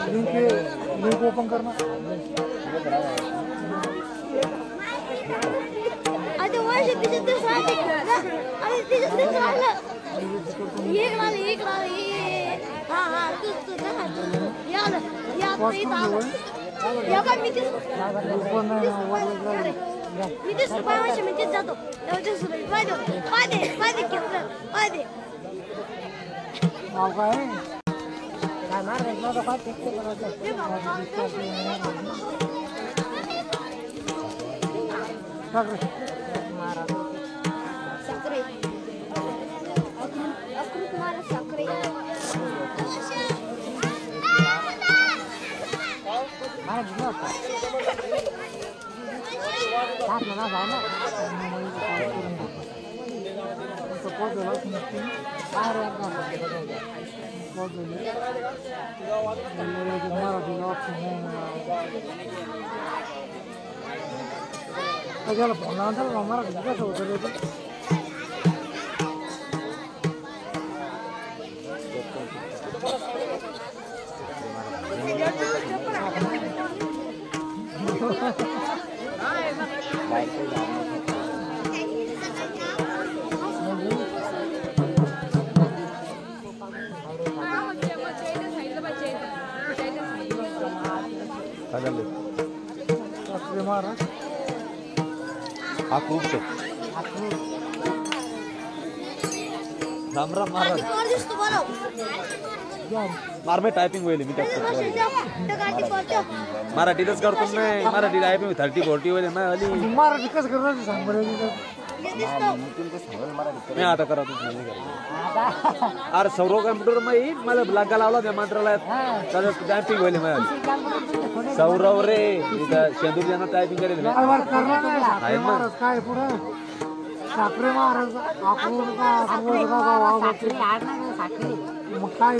Link open करना मारमे typing होईल मी मराठीतच करतो नाही मराठी टायपिंग 30-40 होईल ना अली मराठी कसं करणार सांग बरं मी आता करत अरे सौरव कम्प्युटर मध्ये मला लागा लावला त्या मंत्रालयात त्याचं टायपिंग होईल माझ्या सौरव रे इथं शेंदूर यांना टायपिंग करेल काय पुढे साखरे महाराज आपण मग काय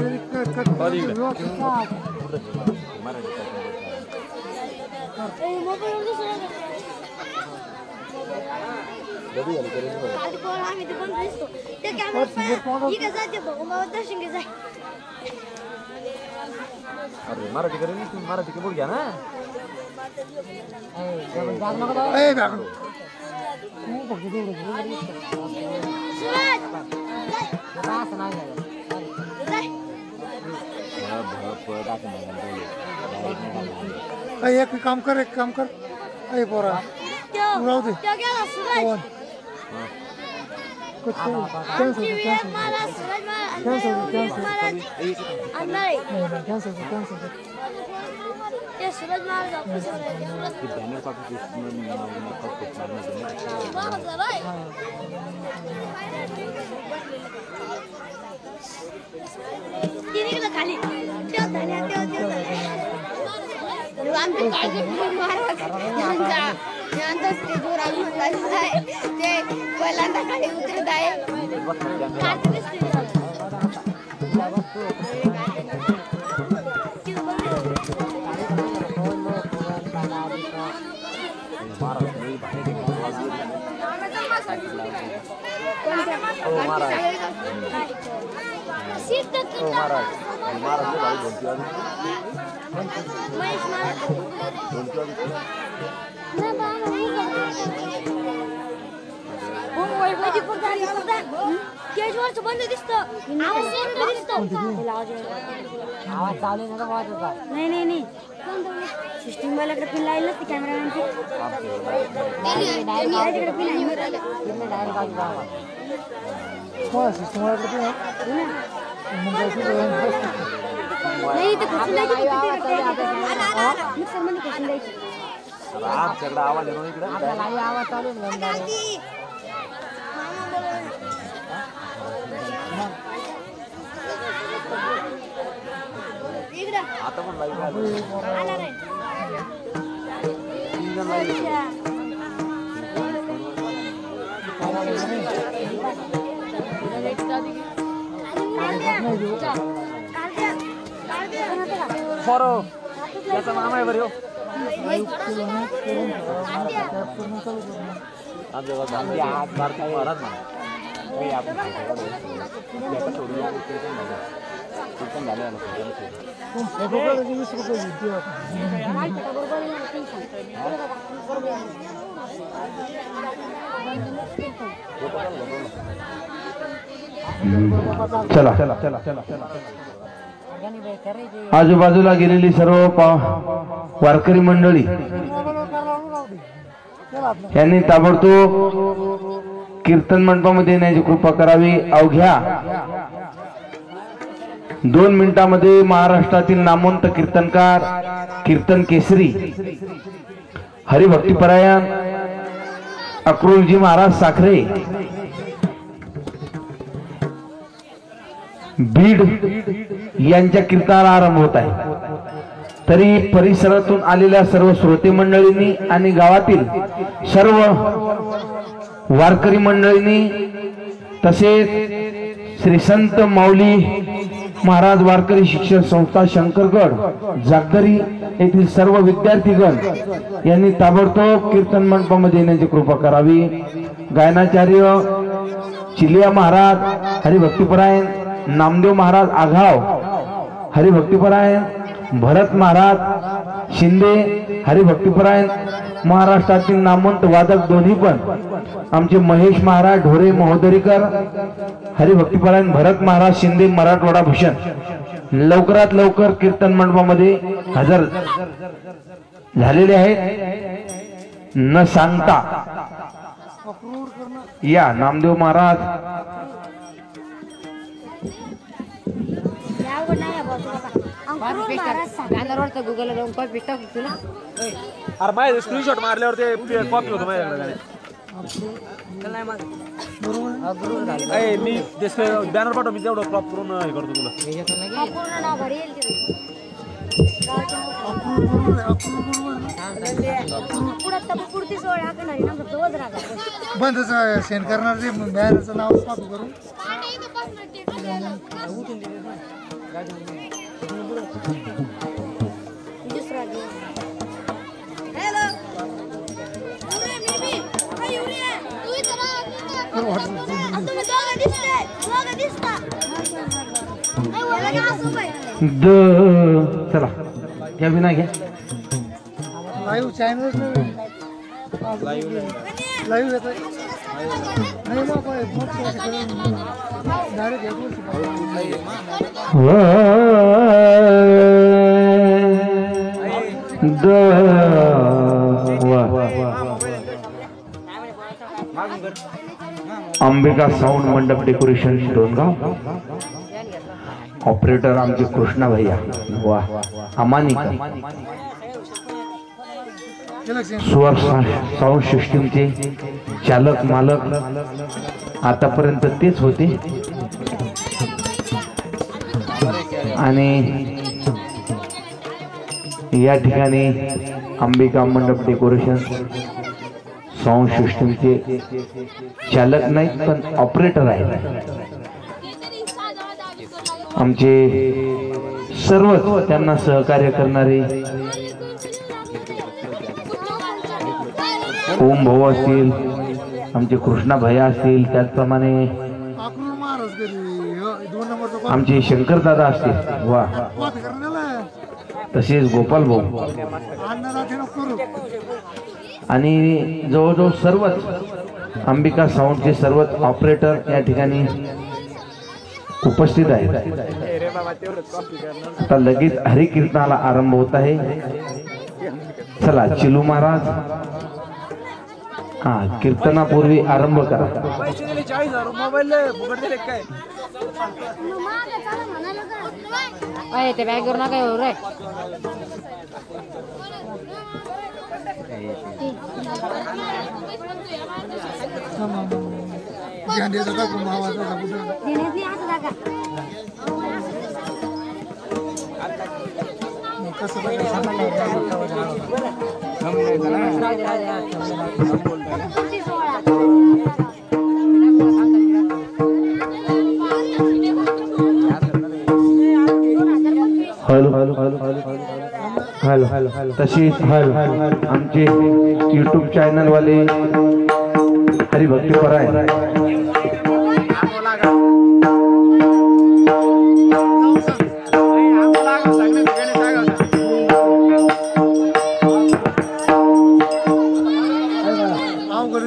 मराठी करेल मराठी की बोल घ्या ना एक काम कर अरे पोरा राहू दे नहीं सिस्टम वाला पिन लाइन ती कैमरामैन की सिस्टम वाला नहीं तो कुछ नहीं मिक्सर मध्ये कुछ नाही आमच्याकडे आवाज येतो इकडे आपल्याला आवाज चालू आता पण लाईव्ह आला रे पोरं त्याचा मामा आहे बरं ह्यो. चला आजूबाजूला गेलेली सर्व वारकरी मंडळी यांनी ताबडतोब कीर्तन मंडपामध्ये येण्याची कृपा करावी. अवघ्या 2 मिनिटांमध्ये महाराष्ट्रातील नामवंत कीर्तनकार कीर्तन केसरी हरिभक्तीपरायण अक्रूरजी महाराज साखरे बीड यांच्या कीर्तनाला आरंभ होत आहे. तरी परिसरातून आलेल्या सर्व श्रोते मंडळींनी आणि गावातील सर्व वारकरी मंडळींनी तसेच श्री संत माऊली महाराज वारकरी शिक्षण संस्था शंकरगड जागदरी येथील सर्व विद्यार्थीगण यांनी ताबडतोब कीर्तन मंडपामध्ये येण्याची कृपा करावी. गायनाचार्य चिलिया महाराज हरिभक्तीपरायण, नामदेव महाराज आघाव हरिभक्तीपरायण, भरत महाराज शिंदे हरिभक्तीपरायण, महाराष्ट्रातील नामवंत वादक दोन्ही पण आमचे महेश महाराज ढोरे महोदरीकर हरिभक्तीपरायण, भरत महाराज शिंदे मराठवाडा भूषण लवकरात लवकर कीर्तन मंडपामध्ये हजर झालेले आहेत. न सांगता या नामदेव महाराज गुगल जाऊन कॉपी टाक तुला. अरे माझे स्क्रीनशॉट मारल्यावर ते कॉपी होतं माझ्याकडे. मी बॅनर पाठव, मी तेवढं क्रॉप करून हे करतो तुला. बंद सेंड करणार ते बॅनरचं नाव कॉपी करून चला घ्या विना घ्या. लाईव्ह चॅनल लाईव्ह येत नाही अंबिका साऊंड मंडप डेकोरेशन डोनगाव. ऑपरेटर आमचे कृष्णा भैया वा अमानिका. स्वर साऊंड सिस्टीमचे चालक मालक आतापर्यंत तेच होते आणि या ठिकाणी अंबिका मंडप डेकोरेशन साऊंड सिस्टीमचे चालक नाहीत पण ऑपरेटर आहेत. आमचे सर्व त्यांना सहकार्य करणारे ओम भाऊ असतील, आमचे कृष्णा भैया असतील, त्याचप्रमाणे आमचे शंकर दादा असतील वा, तसेच गोपाल भाऊ आणि जवळजवळ सर्वच अंबिका साऊंडचे सर्वच ऑपरेटर या ठिकाणी उपस्थित आहेत. आता लगेच हरिकीर्तनाला आरंभ होत आहे. चला चिलू महाराज कीर्तनापूर्वी आरंभ करा. ते बॅग करू नका रे. हॅलो हॅलो हॅलो हॅलो तसेच आमचे YouTube चॅनल वाले हरिभक्ती परायण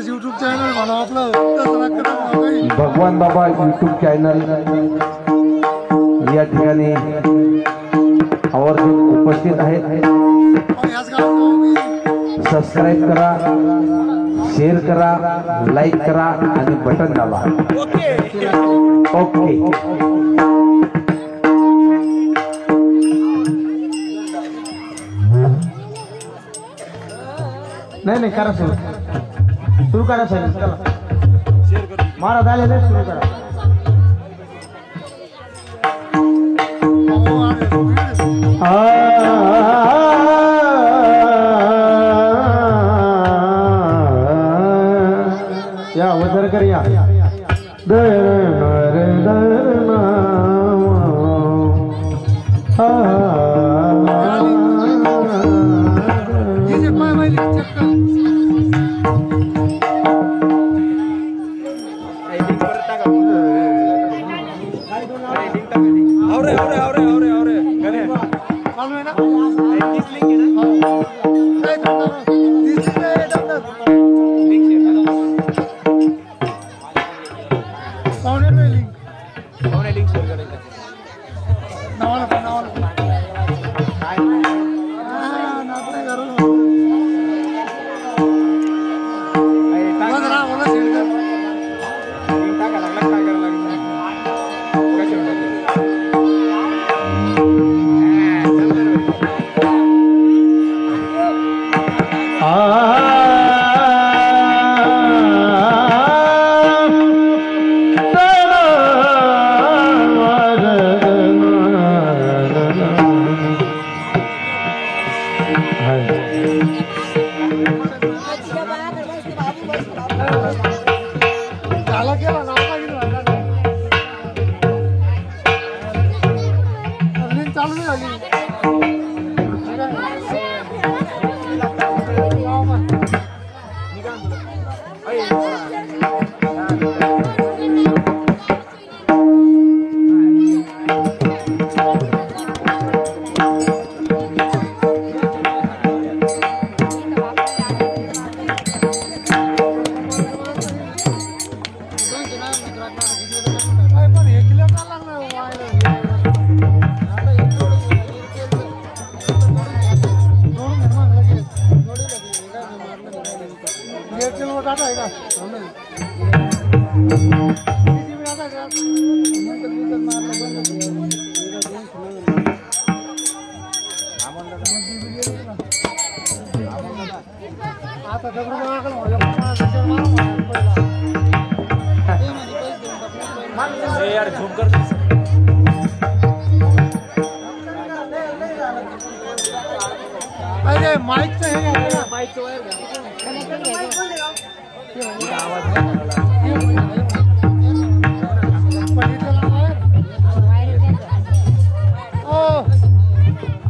यूट्यूब चॅनल म्हणा आपलं भगवान बाबा यूट्यूब चॅनल या ठिकाणी आवर्जून उपस्थित आहेत. सबस्क्राईब करा, शेअर करा, लाईक करा आणि बटन दाबा. ओके. नाही करा सुरू करा साहेब. महाराज आलेले सुरू करा. या वजर कर या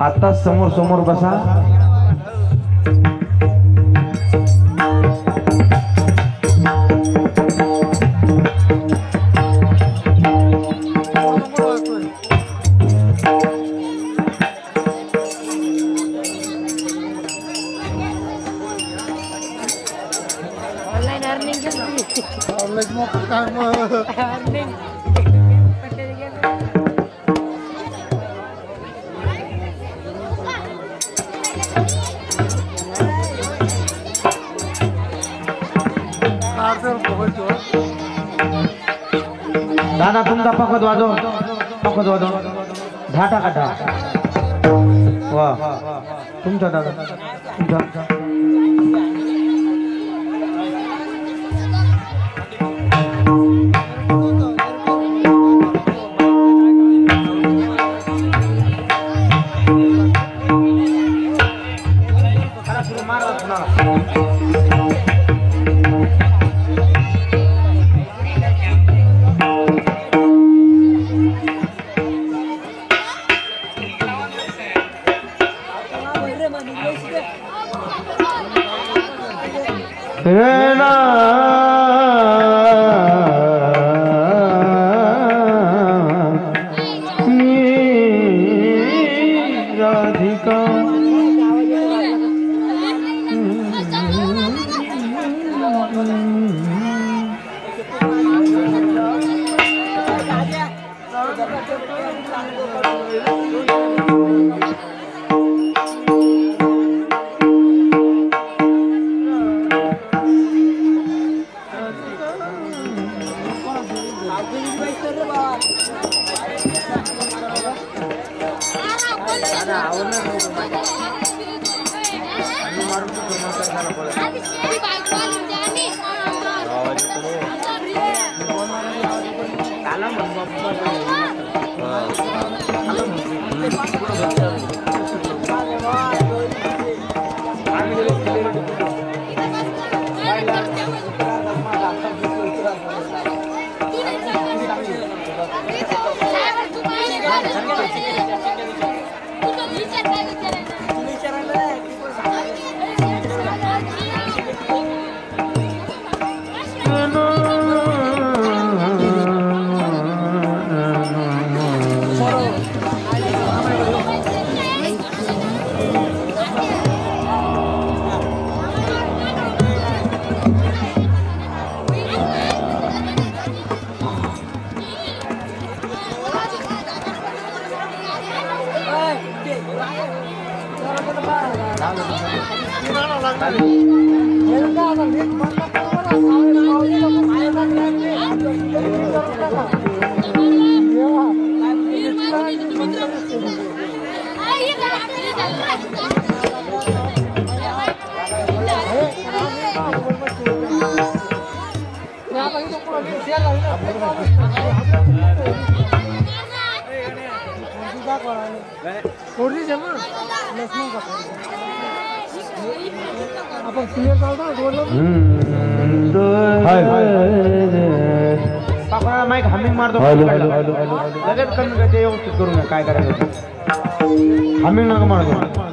आता समोर समोर बसा. दादा तुमचा पकड वाजव ढाटा काटा. वा तुमचा दादा तुमचा रेना राधिका माईक हमिंग मारतो लगेच कमी करते व्यवस्थित करून घ्या काय करायचं हमिंग नका मारतो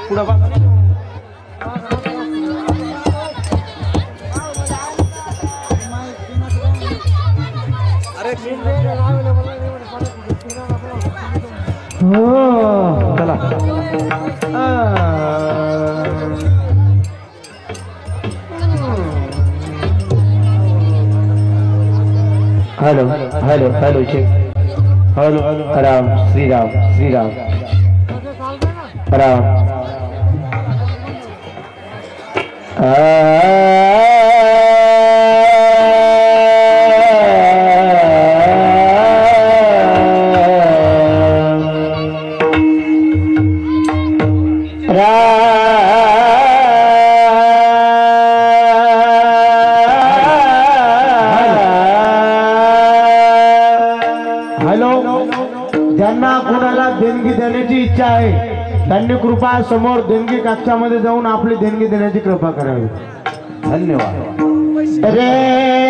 पुढं चला hello hello hello hello Ram Shri Ram Ram ज्यांना कोणाला देणगी देण्याची इच्छा आहे त्यांनी कृपा समोर देणगी कक्षामध्ये जाऊन आपली देणगी देण्याची कृपा करावी. धन्यवाद. जय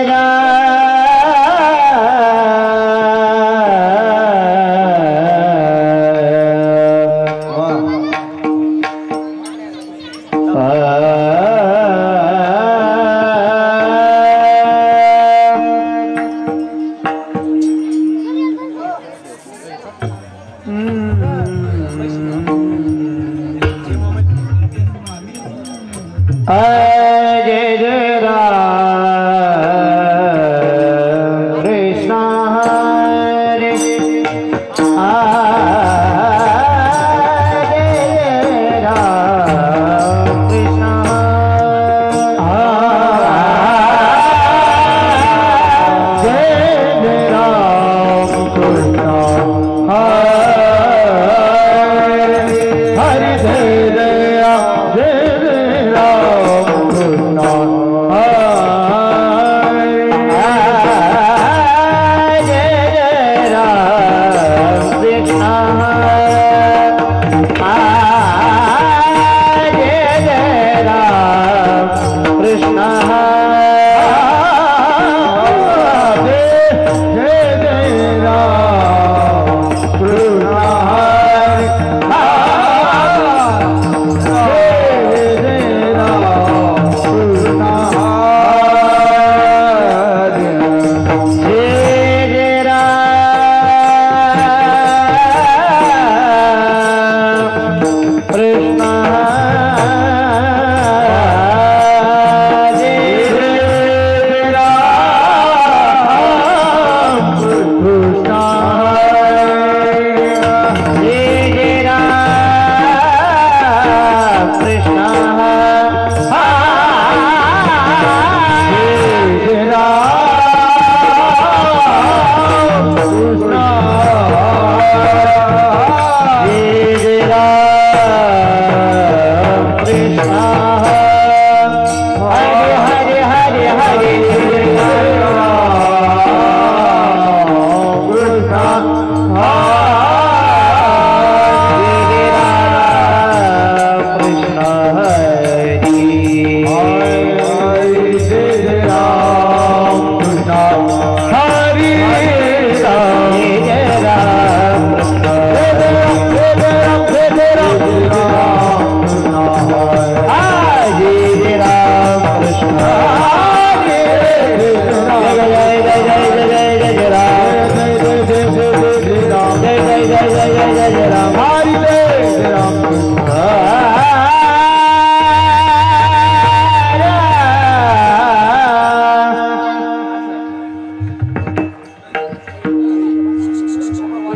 जय राम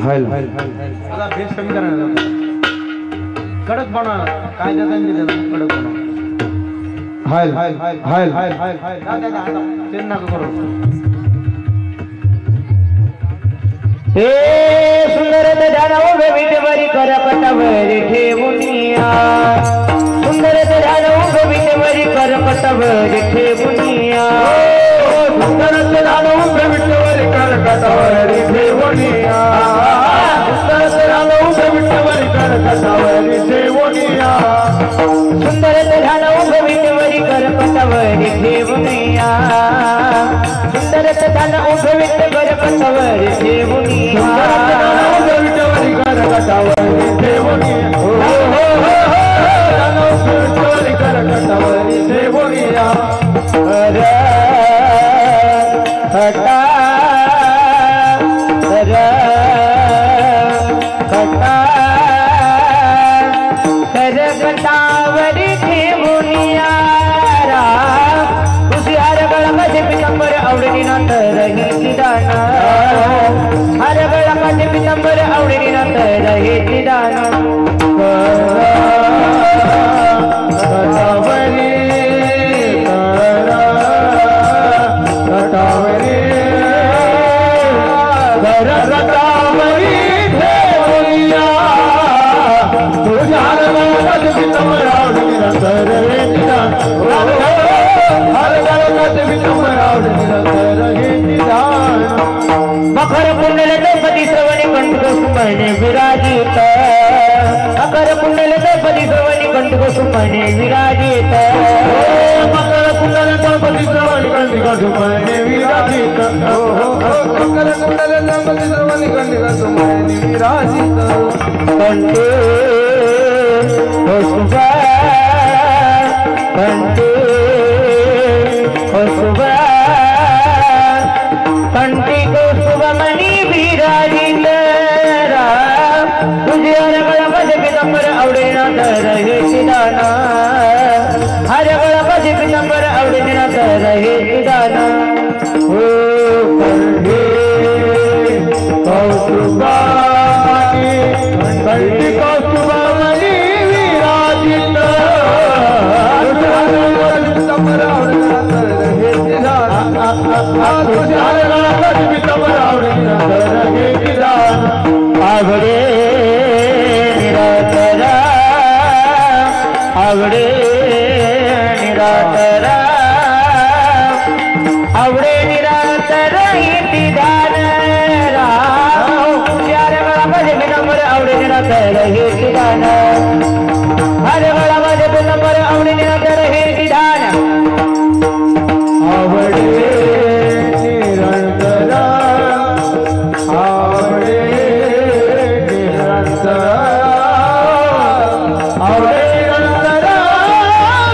हल आता बेस कमी करायला कडक बनवा काय देता कडक बनवा हल हल हल हल हल ते नका करू हे सुंदर ध्यान उभे विटेवरी कर कटावरी ठेवुनिया सुंदर ध्यान उभे विटेवरी कर कटावरी ठेवुनिया सुंदर ध्यान उभे विटेवरी कर कटावरी ठेवुनिया सुंदर ध्यान उभे विटेवरी कर कटावरी ठेवुनिया सुंदर ध्यान उभे विटेवरी कर कटावरी ठेवुनिया सुंदर ध्यान उभे विटेवरी कटावरी ठेवुनिया पितंबर आवडी नंतर हे निदान कटावरी कटावरी कटावरी ठेवूया तुझ्या पितंबर आवडी नंतर हे निदान हर गळ्यात पितंबर आवडी नंतर हे निदान मकर पुण्यले गणपती श्रवणी कंठकुसुमने विराजित मकर पुण्यले गणपती श्रवणी कंठकुसुमने विराजित मकर पुण्यले गणपती श्रवणी कंठकुसुमने विराजित मकर पुण्यले गणपती श्रवणी कंठकुसुमने विराजित कंठे कुसुमा कंठे कुसुमा कंठी को शुभमणि विराजित तुझे हरगळमध्ये पितंबर आवडे ना तर हे निदान हरगळमध्ये पितंबर आवडे ना तर हे निदान हो कंठी कौस्तुभामणि कंठी कौस्तुभामणि विराजित पितंबर आवडे ना तर हे निदान आवडे निराकरा आवडे निराकरा आवडे निराकरा इति दान चार गळामध्ये पितंबर आवडे निराकरा हे दान हर गळामध्ये पितंबर आवडे निराकरा हे दान आवडे निरंतरा आवडे निरंतरा आवडे निरंतरा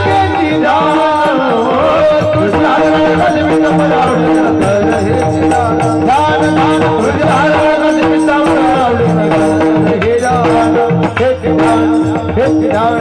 गेली दान तुझ्या हरगळामध्ये पितंबर आवडे निराकरा हे दान दान दान तुझ्या हरगळामध्ये पितंबर आवडे निराकरा हे दान हे दान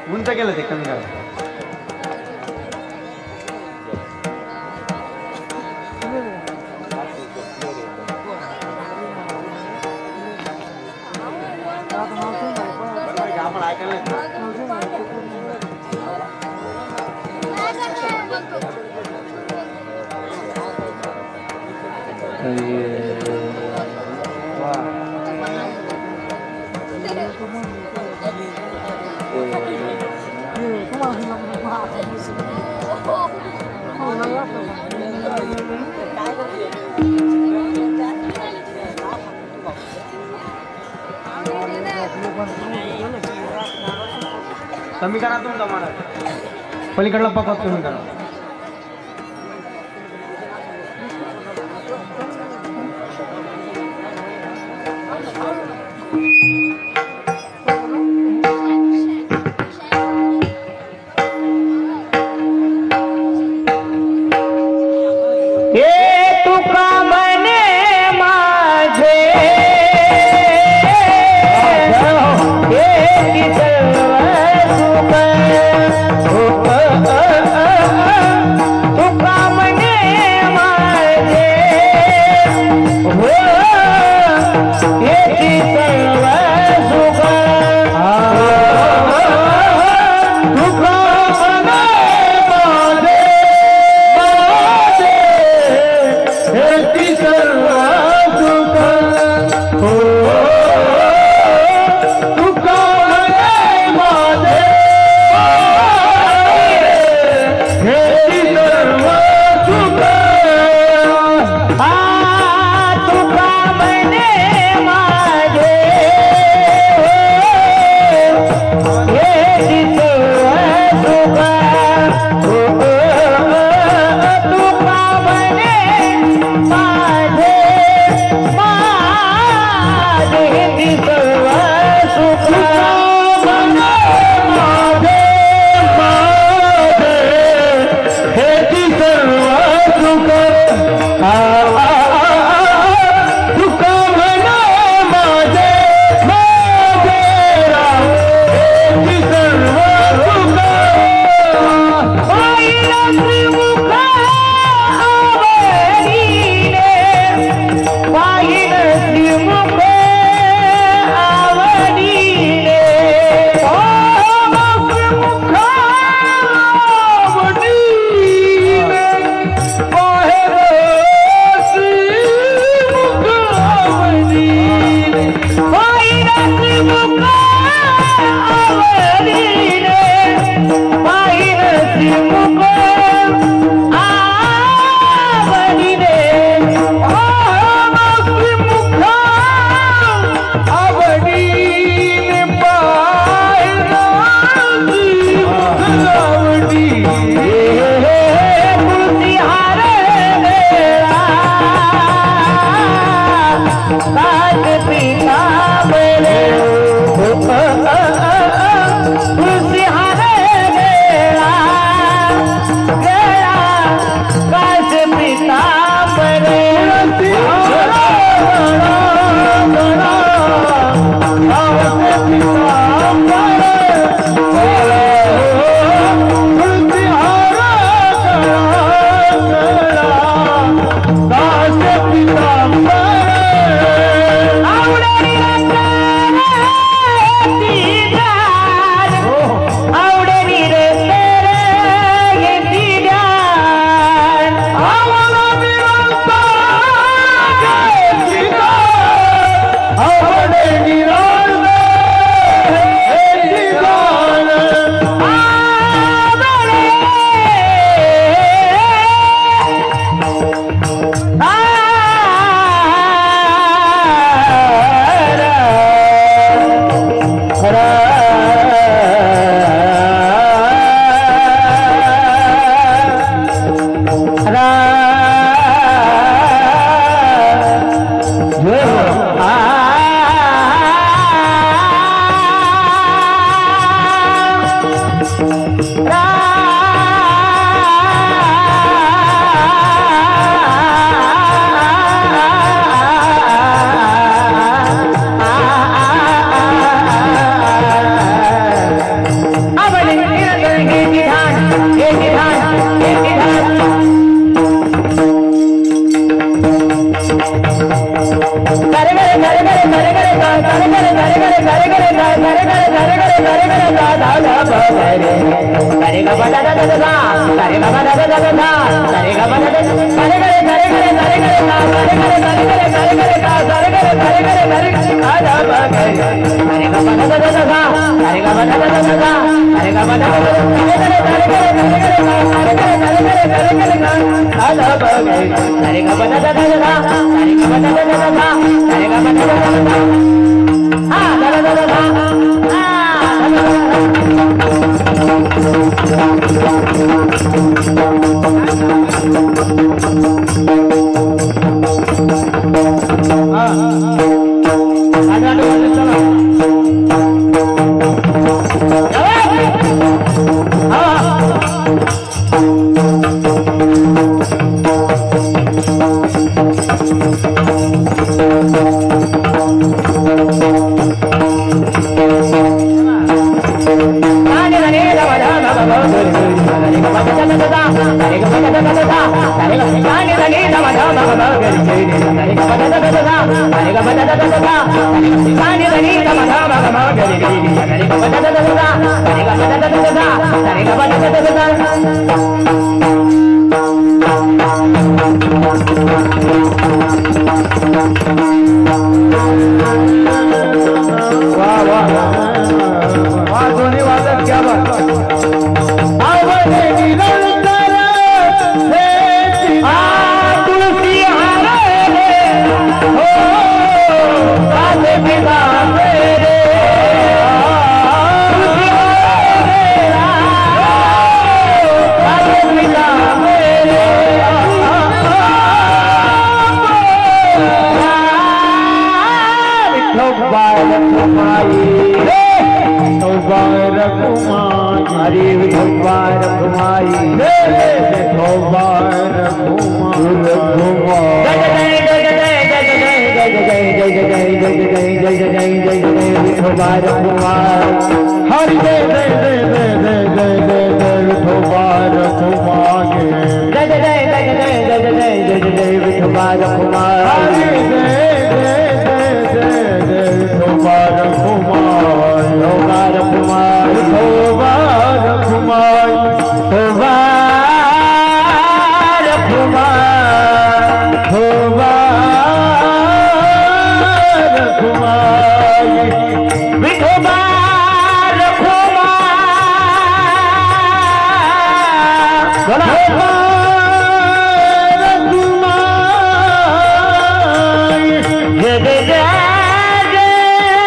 उंच केलं ते कमी करा आपण ऐकायला कमी करा तुमचा महाराज पलीकडला पकवास कमी करा Ah, दोन्ही वादक क्या बात हरि जय जय जय जय जय जय जय जय विठोबार कुमार जय जय जय जय जय जय जय जय जय विठोबार कुमार हरि जय जय जय जय जय विठोबार कुमार विठोबार कुमार विठोबार कुमार विठोबार कुमार विठोबार कुमार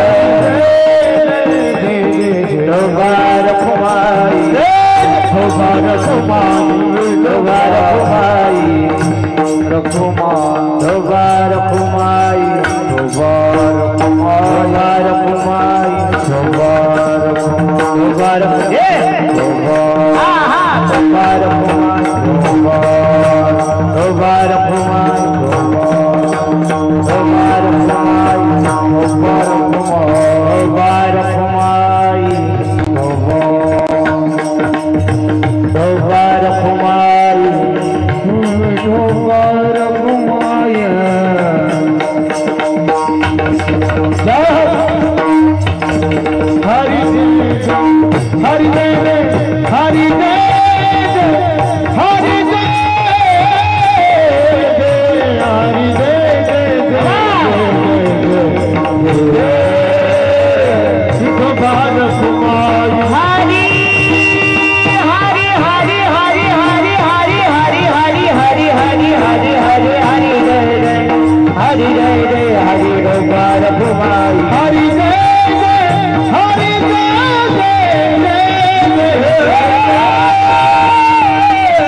विठोबार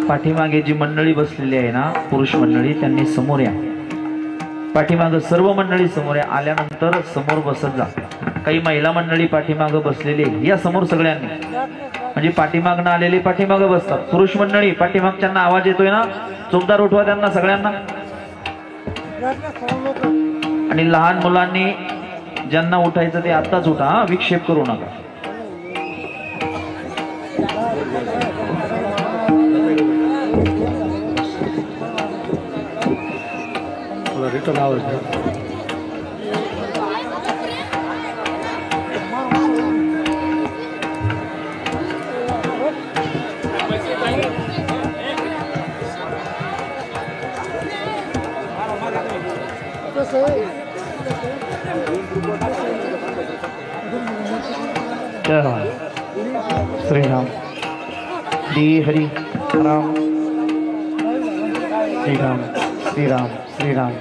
पाठीमागे जी मंडळी बसलेली आहे ना, पुरुष मंडळी, त्यांनी समोर या. पाठीमाग सर्व मंडळी समोर या. आल्यानंतर समोर बसत जा. काही महिला मंडळी पाठीमाग बसलेली आहे, या समोर सगळ्यांनी. म्हणजे पाठीमागनं आलेले पाठीमाग बसतात. पुरुष मंडळी पाठीमागच्यांना आवाज येतोय ना, चोपदार उठवा त्यांना सगळ्यांना. आणि लहान मुलांनी ज्यांना उठायचं ते आत्ताच उठा, हा, विक्षेप करू नका. रिटर्न आवाज श्री राम दी हरि राम श्री राम श्री राम श्री राम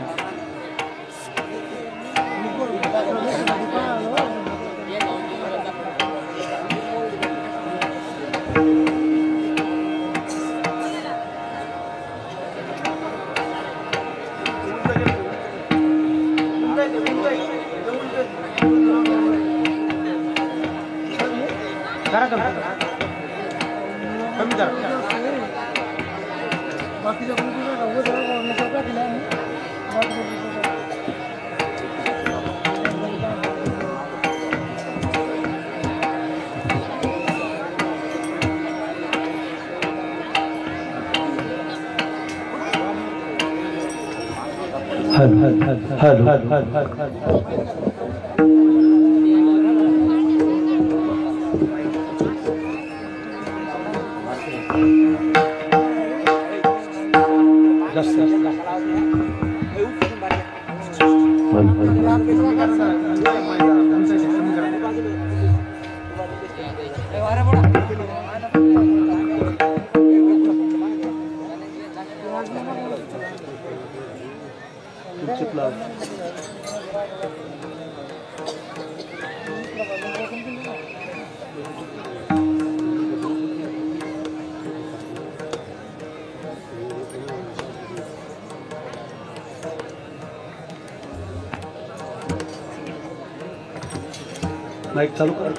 माइक चालू कर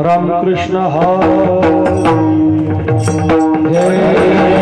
राम कृष्ण हरे जय